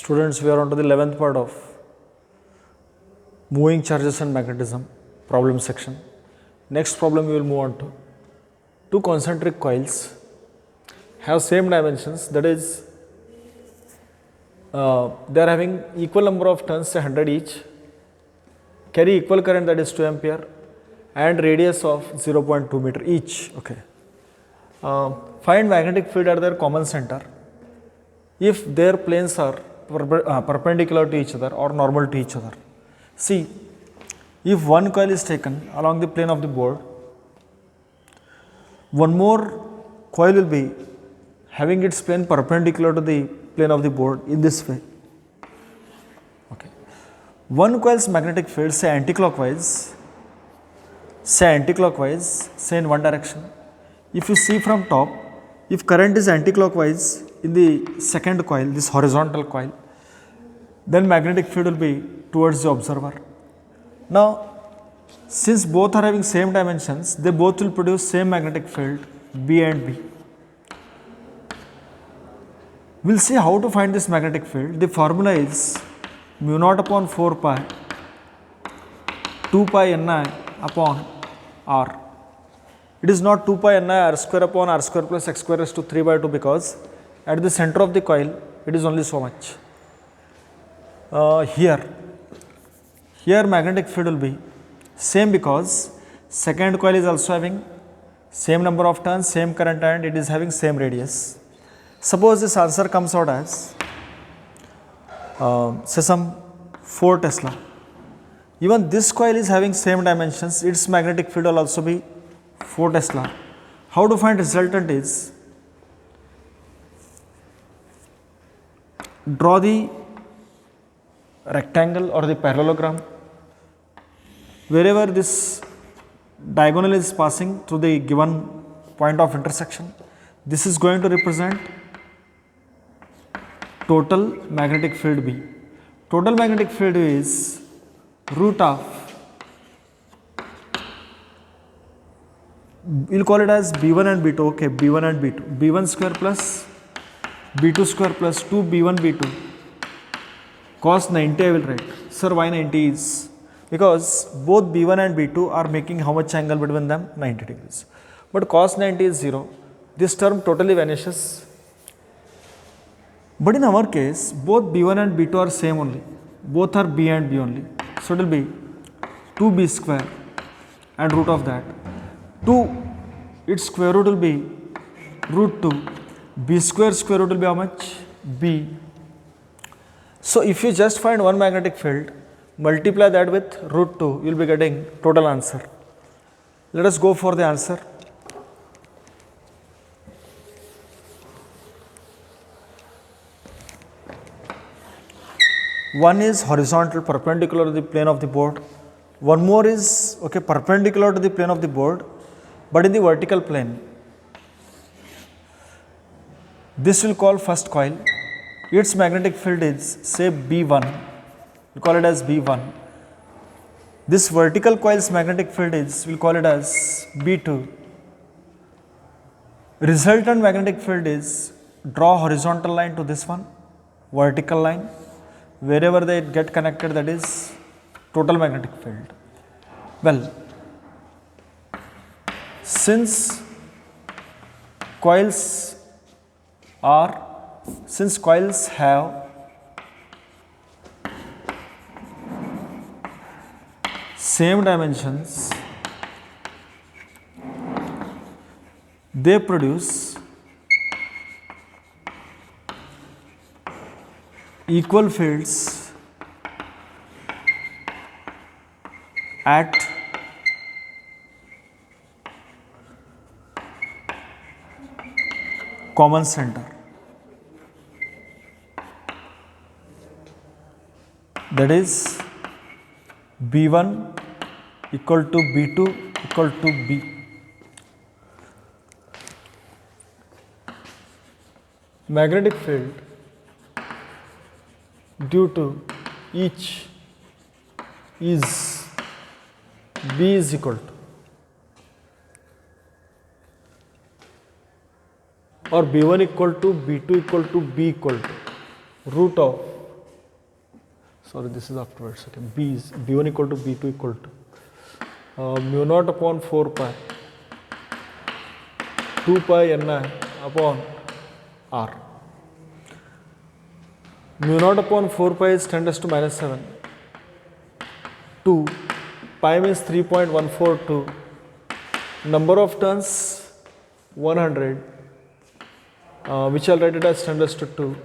Students, we are on to the 11th part of moving charges and magnetism problem section. Next problem we will move on to. Two concentric coils have same dimensions, that is they are having equal number of turns, say 100 each, carry equal current, that is 2 ampere, and radius of 0.2 meter each. Okay. Find magnetic field at their common center if their planes are perpendicular to each other or normal to each other. See, if one coil is taken along the plane of the board, one more coil will be having its plane perpendicular to the plane of the board in this way. Okay. One coil's magnetic field, say anticlockwise, say in one direction. If you see from top, if current is anticlockwise in the second coil, this horizontal coil, then magnetic field will be towards the observer. Now, since both are having same dimensions, they both will produce same magnetic field, B and B. We will see how to find this magnetic field. The formula is mu naught upon 4 pi 2 pi Ni upon R. It is not 2 pi Ni R square upon R square plus x square raised to 3 by 2 because at the center of the coil it is only so much. Here magnetic field will be same because second coil is also having same number of turns, same current, and it is having same radius. Suppose this answer comes out as say some 4 Tesla. Even this coil is having same dimensions, its magnetic field will also be 4 Tesla. How to find resultant is draw the rectangle or the parallelogram wherever this diagonal is passing through the given point of intersection. This is going to represent total magnetic field B. Total magnetic field is root of, we will call it as B1 and B2, okay, B1 and B2, B1 square plus B2 square plus 2 B1 B2 cos 90 I will write. Sir, why 90 is? Because both B1 and B2 are making how much angle between them? 90 degrees. But cos 90 is 0. This term totally vanishes. But in our case, both B1 and B2 are same only. Both are B and B only. So it will be 2B square and root of that. 2, its square root will be root 2. B square root will be how much? B. So if you just find one magnetic field, multiply that with root 2, you will be getting total answer. Let us go for the answer. One is horizontal, perpendicular to the plane of the board. One more is perpendicular to the plane of the board, but in the vertical plane. This will call first coil. Its magnetic field is say B1. We call it as B1. This vertical coil's magnetic field is, we will call it as B2. Resultant magnetic field is, draw horizontal line to this one, vertical line. Wherever they get connected, that is total magnetic field. Well, since coils have same dimensions, they produce equal fields at common center. That is B1 equal to B2 equal to B. Magnetic field due to each is B is equal to, or B1 equal to B2 equal to B equal to root of sorry, this is afterwards. Okay, B is B1 equal to B2 equal to mu naught upon 4 pi 2 pi Ni upon R. Mu naught upon 4 pi is 10 raised to minus 7. 2 pi means 3.142. Number of turns 100, which I'll write it as 10 raised to 2.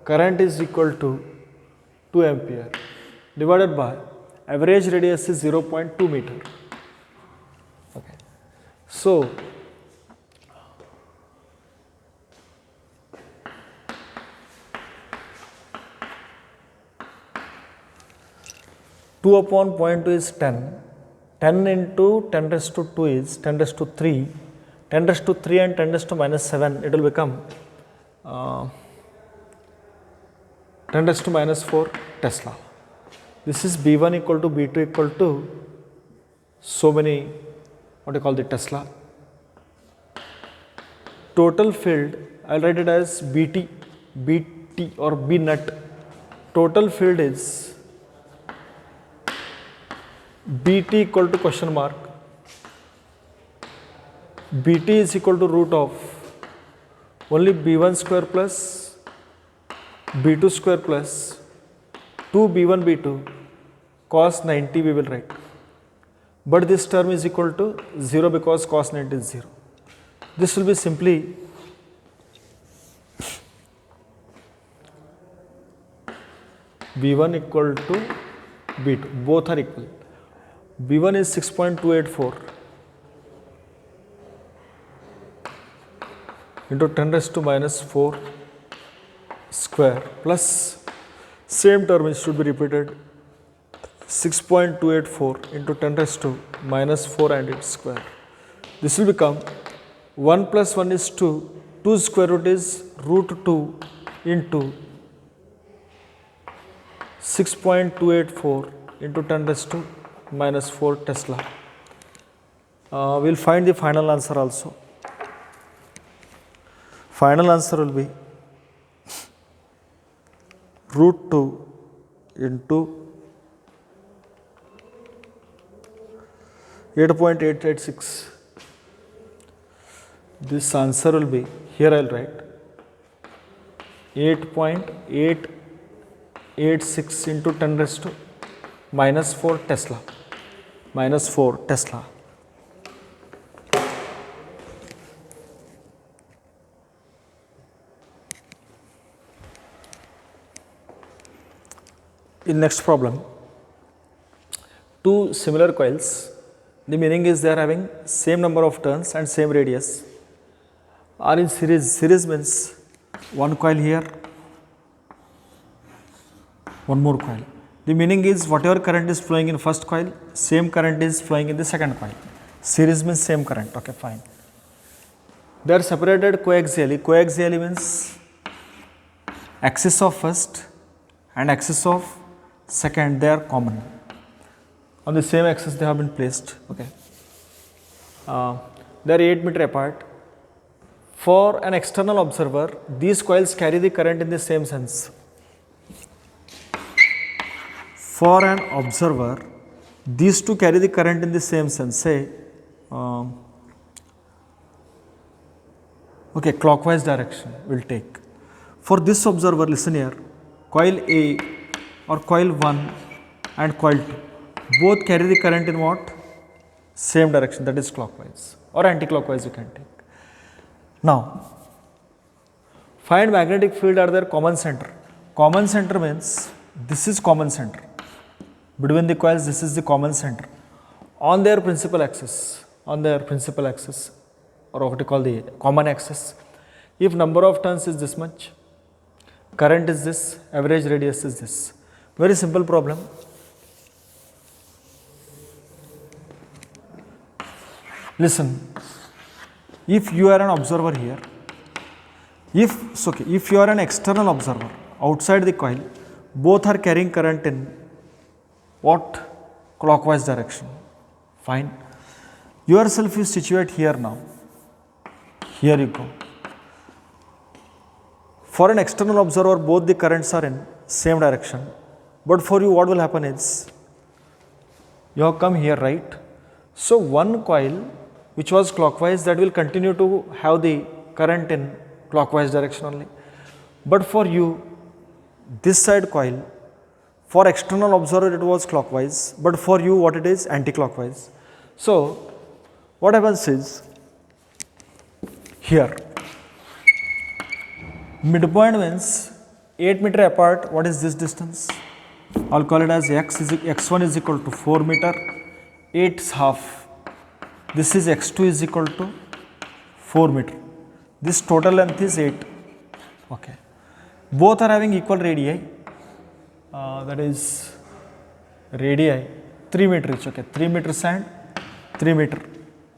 Current is equal to 2 ampere divided by average radius is 0.2 meter. Okay. So, two upon 0.2 is 10. 10 into 10 raised to 2 is 10 raised to 3. 10 raised to 3 and 10 raised to minus 7, it will become 10 raised to minus 4 Tesla. This is B1 equal to B2 equal to so many, what do you call the Tesla. Total field, I will write it as BT or B net. Total field is BT equal to question mark. BT is equal to root of only B1 square plus B2 square plus 2 B1 B2 cos 90 we will write. But this term is equal to 0 because cos 90 is 0. This will be simply B1 equal to B2, both are equal. B1 is 6.284 into 10 raised to minus 4 square plus same term should be repeated 6.284 into 10 raised to minus 4 and its square. This will become 1 plus 1 is 2, 2 square root is root 2 into 6.284 into 10 raised to minus 4 Tesla. We will find the final answer also. Final answer will be root 2 into 8.886. This answer will be, here I will write 8.886 into 10 raised to minus 4 Tesla. Minus 4 Tesla. In next problem, two similar coils, the meaning is they are having same number of turns and same radius, are in series. Series means one coil here, one more coil. The meaning is whatever current is flowing in first coil, same current is flowing in the second coil. Series means same current, okay, fine. They are separated coaxially. Coaxially means axis of first and axis of second, they are common. On the same axis they have been placed, okay. They are 8 meter apart. For an external observer, these coils carry the current in the same sense. For an observer, these two carry the current in the same sense. Say, okay, clockwise direction will take. For this observer, listen here, coil A or coil 1 and coil 2, both carry the current in what? Same direction, that is clockwise or anti-clockwise you can take. Now, find magnetic field at their common center. Common center means this is common center. Between the coils, this is the common center. On their principal axis, or what you call the common axis, if number of turns is this much, current is this, average radius is this. Very simple problem. Listen, if you are an observer here, if you are an external observer outside the coil, both are carrying current in what? Clockwise direction. Fine. Yourself you situate here now. Here you go. For an external observer, both the currents are in same direction. But for you, what will happen is, you have come here, right? So one coil which was clockwise, that will continue to have the current in clockwise direction only. But for you, this side coil, for external observer it was clockwise, but for you what it is, anti-clockwise. So what happens is, here midpoint means 8 meter apart. What is this distance? I'll call it as x1 is equal to 4 meter, 8 is half. This is x2 is equal to 4 meter. This total length is 8. Okay. Both are having equal radii. That is radii 3 meter each. Okay. 3 meters and 3 meter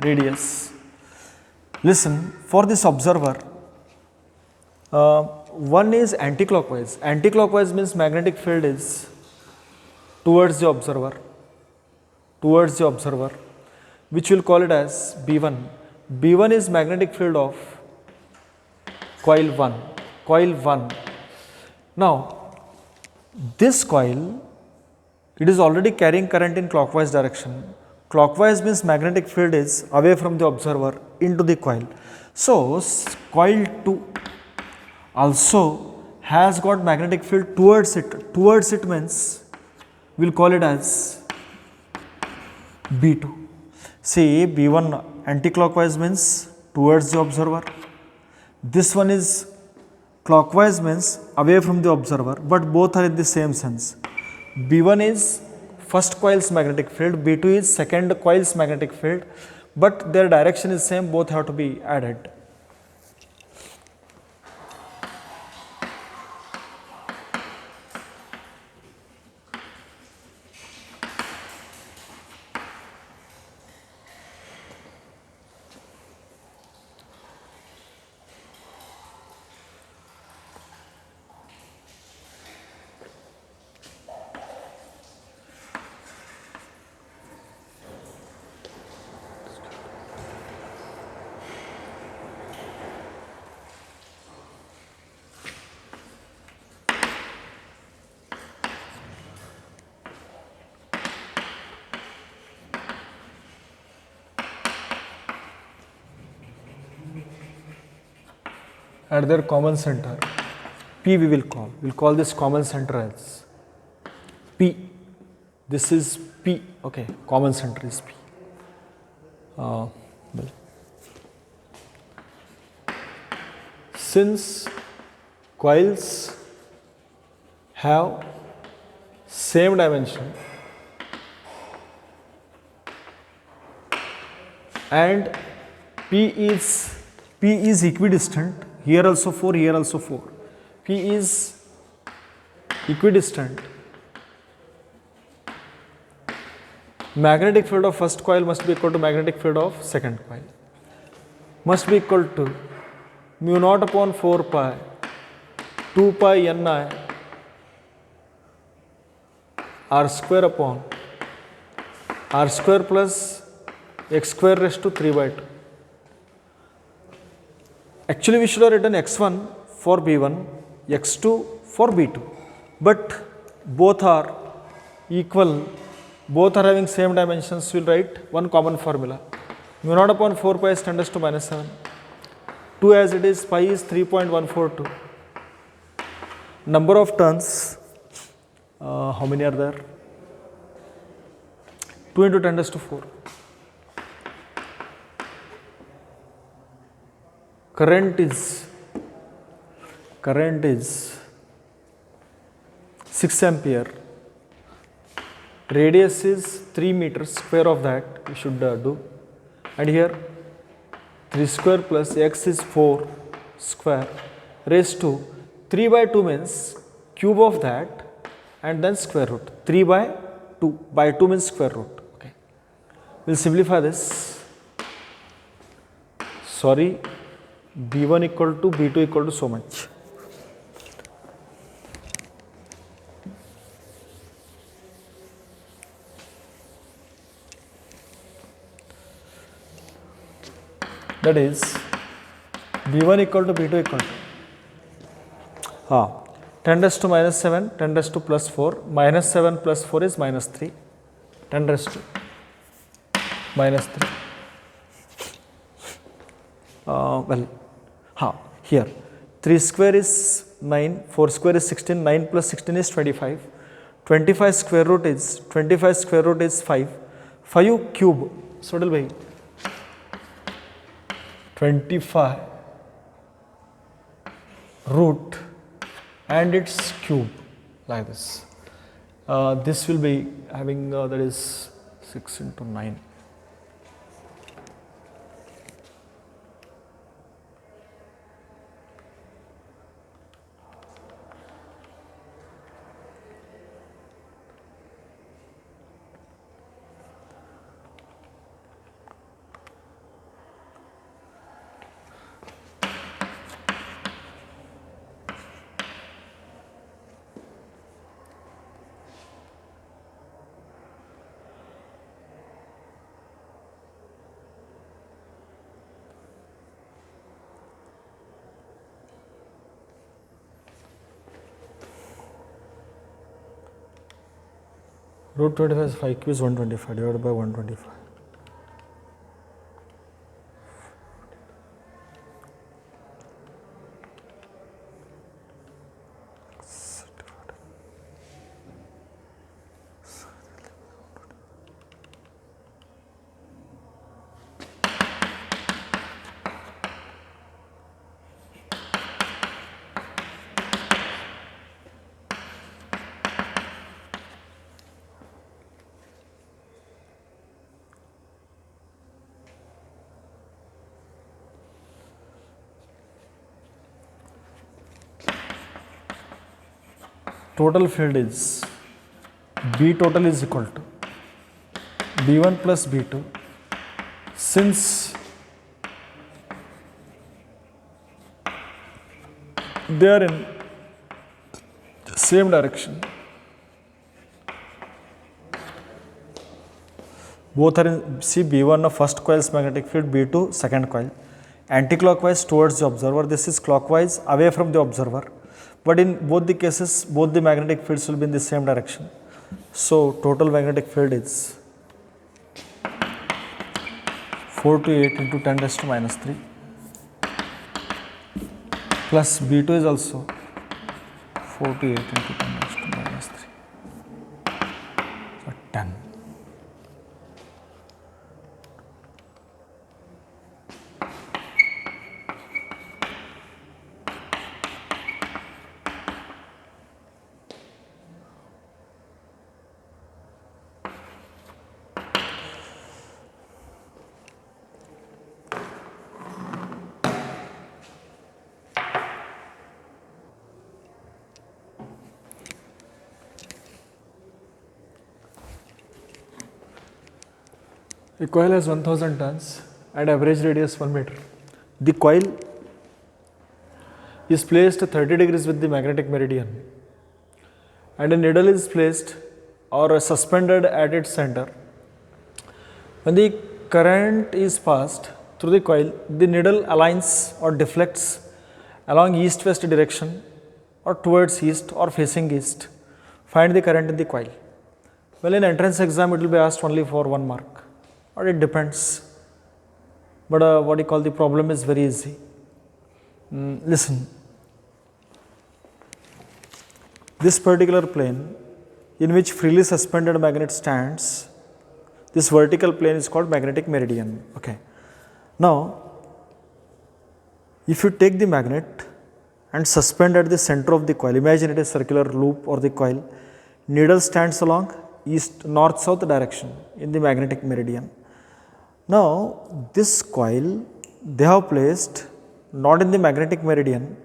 radius. Listen, for this observer, one is anti-clockwise. Anti-clockwise means magnetic field is towards the observer, which we'll call it as B1. B1 is magnetic field of coil 1. Now, this coil, it is already carrying current in clockwise direction. Clockwise means magnetic field is away from the observer into the coil. So, coil 2 also has got magnetic field towards it. Towards it means we'll call it as B2. See, B1 anti-clockwise means towards the observer. This one is clockwise means away from the observer, but both are in the same sense. B1 is first coil's magnetic field, B2 is second coil's magnetic field, but their direction is same, both have to be added. At their common center, P we will call this common center as P. This is P, okay, common center is P. Well. Since coils have same dimension and P is equidistant, here also 4, here also 4. P is equidistant. Magnetic field of first coil must be equal to magnetic field of second coil. Must be equal to mu naught upon 4 pi 2 pi Ni r square upon r square plus x square raised to 3 by 2. Actually, we should have written x1 for B1, x2 for B2, but both are equal, both are having same dimensions. We will write one common formula. Mu naught upon 4 pi is 10 raised to minus 7. 2 as it is, pi is 3.142. Number of turns, how many are there? 2 into 10 raised to 4. Current is 6 ampere. Radius is 3 meters, square of that we should do. And here 3 square plus x is 4 square raised to 3 by 2 means cube of that and then square root. 3 by 2, by 2 means square root. Okay. We'll simplify this. Sorry. B1 equal to B2 equal to so much. That is B1 equal to B2 equal to 10 raised to minus 7, 10 raised to plus 4, minus 7 plus 4 is minus 3, 10 raised to minus 3. Here 3 square is 9, 4 square is 16, 9 plus 16 is 25, 25 square root is 5, 5 cube, so it will be 25 root and its cube, like this. This will be having that is 6 into 9. Root 25 is 5 cube is 125 divided by 125. Total field is B total is equal to B1 plus B2. Since they are in same direction, both are in, see B1 of first coil's magnetic field, B2 second coil, anti-clockwise towards the observer, this is clockwise away from the observer. But in both the cases, both the magnetic fields will be in the same direction. So total magnetic field is 428 into 10 raised to minus 3 plus B2 is also 428 into 10 raised to minus 3. So 10. A coil has 1000 turns and average radius 1 meter. The coil is placed 30 degrees with the magnetic meridian and a needle is placed or suspended at its center. When the current is passed through the coil, the needle aligns or deflects along east-west direction or towards east or facing east. Find the current in the coil. Well, in entrance exam it will be asked only for 1 mark, or it depends, but what you call the problem is very easy. Listen, this particular plane in which freely suspended magnet stands, this vertical plane is called magnetic meridian. Okay. Now, if you take the magnet and suspend at the center of the coil, imagine it is a circular loop or the coil, needle stands along east, north, south direction in the magnetic meridian. Now, this coil they have placed not in the magnetic meridian,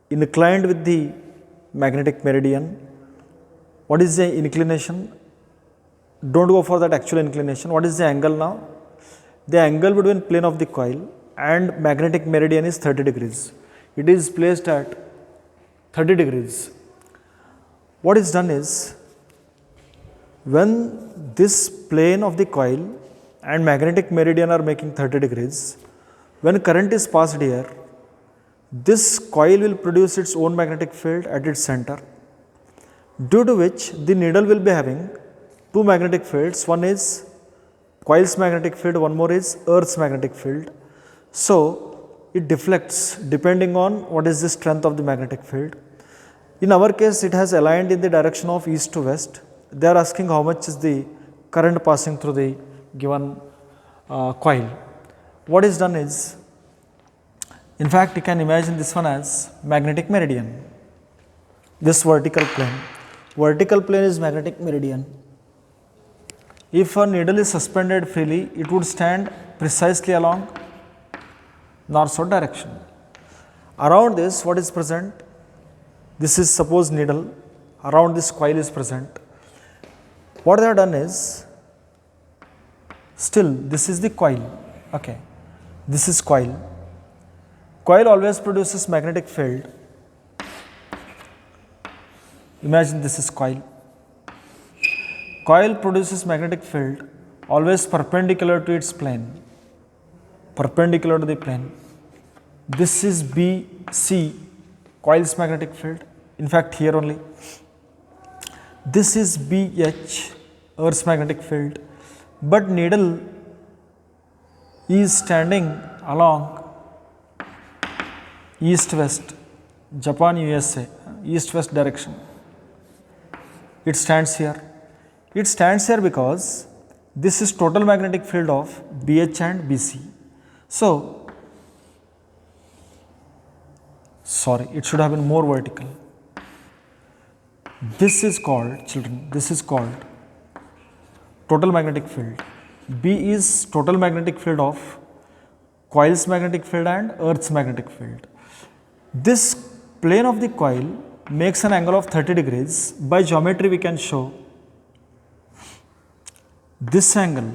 inclined with the magnetic meridian. What is the inclination? Don't go for that actual inclination. What is the angle now? The angle between plane of the coil and magnetic meridian is 30 degrees. It is placed at 30 degrees. What is done is, when this plane of the coil and magnetic meridian are making 30 degrees, when current is passed here, This coil will produce its own magnetic field at its center, due to which the needle will be having two magnetic fields. One is coil's magnetic field, one more is earth's magnetic field. So it deflects depending on what is the strength of the magnetic field. In our case, it has aligned in the direction of east to west. They are asking how much is the current passing through the given coil. What is done is, in fact, you can imagine this one as magnetic meridian. This vertical plane is magnetic meridian. If a needle is suspended freely, it would stand precisely along north-south direction. Around this, what is present? This is suppose needle, around this coil is present. What they have done is, still this is the coil, okay, this is coil. Coil always produces magnetic field. Imagine this is coil. Coil produces magnetic field always perpendicular to its plane, perpendicular to the plane. This is BC, coil's magnetic field, in fact here only. This is BH, earth's magnetic field, but needle is standing along east-west, Japan, USA, east-west direction. It stands here. It stands here because this is total magnetic field of BH and BC. So, sorry, it should have been more vertical. This is called, children, this is called total magnetic field. B is total magnetic field of coil's magnetic field and earth's magnetic field. This plane of the coil makes an angle of 30 degrees. By geometry, we can show this angle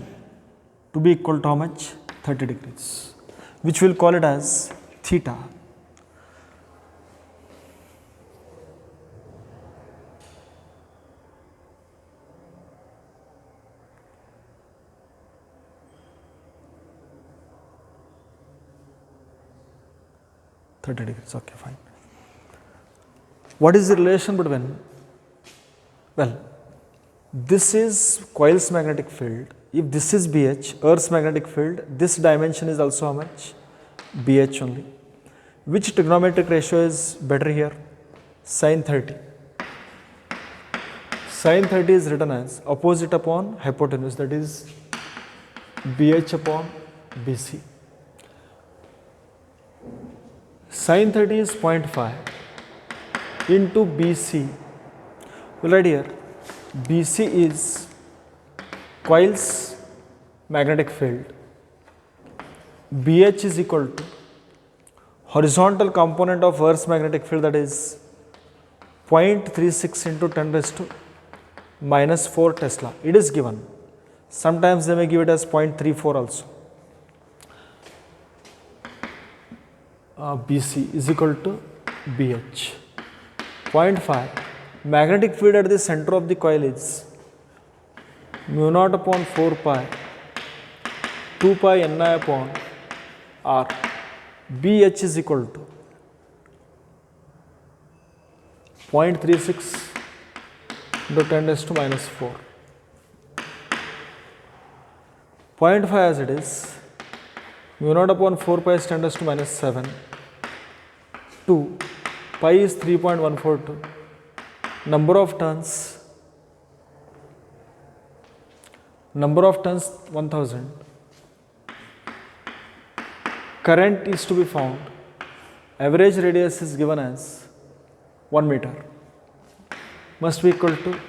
to be equal to how much? 30 degrees, which we will call it as theta. Okay, fine. What is the relation between? Well, this is coil's magnetic field. If this is BH, earth's magnetic field, this dimension is also how much? BH only. Which trigonometric ratio is better here? Sin 30. Sin 30 is written as opposite upon hypotenuse, that is BH upon BC. Sin 30 is 0.5 into BC. Well, right here, BC is coil's magnetic field. BH is equal to horizontal component of Earth's magnetic field, that is 0.36 into 10 raised to minus 4 Tesla. It is given. Sometimes they may give it as 0.34 also. BC is equal to BH. 0.5. Magnetic field at the center of the coil is mu naught upon 4 pi 2 pi Ni upon R. BH is equal to 0.36 into 10 raised to minus 4. 0.5 as it is, mu naught upon 4 pi is 10 raised to minus 7. 2 pi is 3.142. Number of turns 1000. Current is to be found. Average radius is given as 1 meter. Must be equal to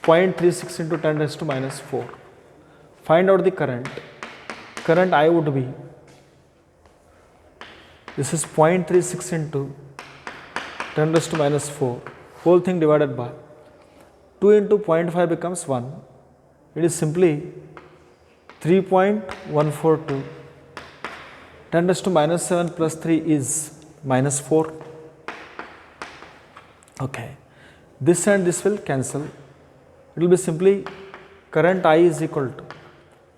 0.36 into 10 raised to minus 4. Find out the current. Current I would be, this is 0.36 into 10 raised to minus 4, whole thing divided by 2 into 0.5 becomes 1. It is simply 3.142. 10 raised to minus 7 plus 3 is minus 4. Okay. This and this will cancel. It will be simply current I is equal to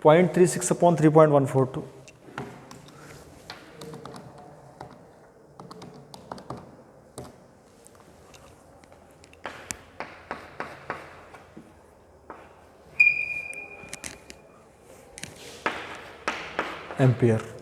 0.36 upon 3.142. ampere.